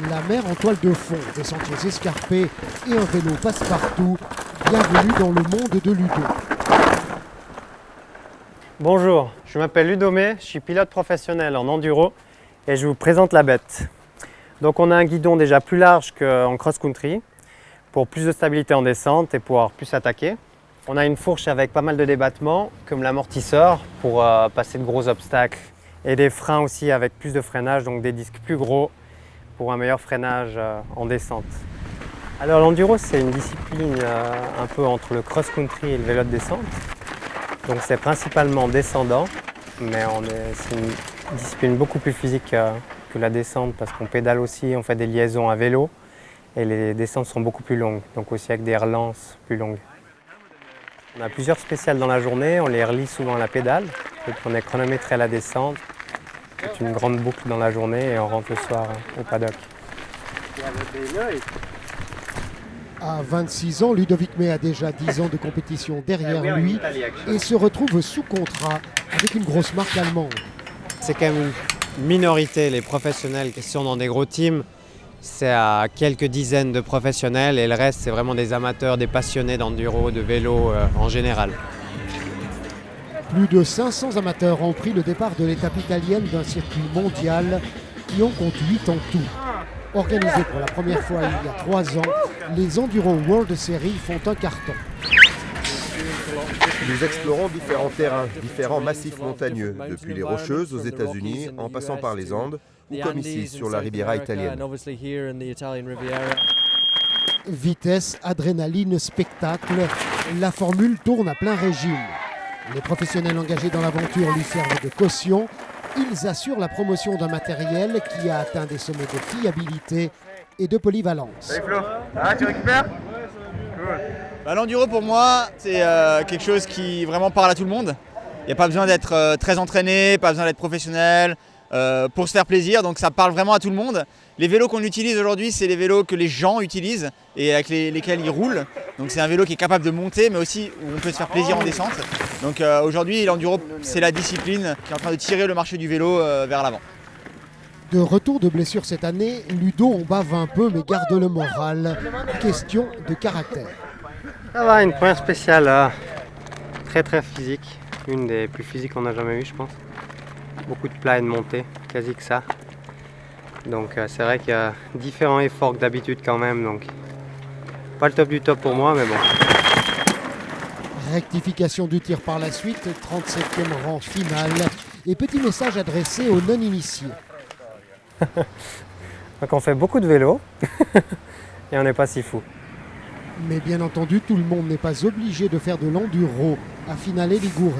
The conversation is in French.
La mer en toile de fond, des sentiers escarpés et un vélo passe-partout. Bienvenue dans le monde de Ludo. Bonjour, je m'appelle Ludomé, je suis pilote professionnel en enduro et je vous présente la bête. Donc on a un guidon déjà plus large qu'en cross-country pour plus de stabilité en descente et pouvoir plus attaquer. On a une fourche avec pas mal de débattements comme l'amortisseur pour passer de gros obstacles et des freins aussi avec plus de freinage, donc des disques plus gros pour un meilleur freinage en descente. Alors l'enduro c'est une discipline un peu entre le cross-country et le vélo de descente. Donc c'est principalement descendant, mais c'est une discipline beaucoup plus physique que la descente parce qu'on pédale aussi, on fait des liaisons à vélo et les descentes sont beaucoup plus longues, donc aussi avec des relances plus longues. On a plusieurs spéciales dans la journée, on les relie souvent à la pédale, donc on est chronométré à la descente. C'est une grande boucle dans la journée et on rentre le soir au paddock. À 26 ans, Ludovic May a déjà 10 ans de compétition derrière lui et se retrouve sous contrat avec une grosse marque allemande. C'est quand même une minorité, les professionnels qui sont dans des gros teams. C'est à quelques dizaines de professionnels et le reste, c'est vraiment des amateurs, des passionnés d'enduro, de vélo en général. Plus de 500 amateurs ont pris le départ de l'étape italienne d'un circuit mondial qui en compte 8 en tout. Organisé pour la première fois il y a 3 ans, les Enduro World Series font un carton. Nous explorons différents terrains, différents massifs montagneux, depuis les Rocheuses aux États-Unis, en passant par les Andes, ou comme ici, sur la Riviera italienne. Vitesse, adrénaline, spectacle, la formule tourne à plein régime. Les professionnels engagés dans l'aventure lui servent de caution. Ils assurent la promotion d'un matériel qui a atteint des sommets de fiabilité et de polyvalence. Salut Flo, tu récupères? Cool. L'enduro pour moi, c'est quelque chose qui vraiment parle à tout le monde. Il n'y a pas besoin d'être très entraîné, pas besoin d'être professionnel pour se faire plaisir, donc ça parle vraiment à tout le monde. Les vélos qu'on utilise aujourd'hui, c'est les vélos que les gens utilisent et avec lesquels ils roulent. Donc c'est un vélo qui est capable de monter, mais aussi où on peut se faire plaisir en descente. Donc aujourd'hui, l'enduro, c'est la discipline qui est en train de tirer le marché du vélo vers l'avant. De retour de blessure cette année, Ludo en bave un peu mais garde le moral. Question de caractère. Ça va, une première spéciale très physique, une des plus physiques qu'on a jamais eues je pense. Beaucoup de plats et de montées, quasi que ça. Donc c'est vrai qu'il y a différents efforts que d'habitude quand même, donc pas le top du top pour moi mais bon. Rectification du tir par la suite, 37e rang final et petit message adressé aux non-initiés. Donc on fait beaucoup de vélo et on n'est pas si fou. Mais bien entendu, tout le monde n'est pas obligé de faire de l'enduro à Finale Ligure.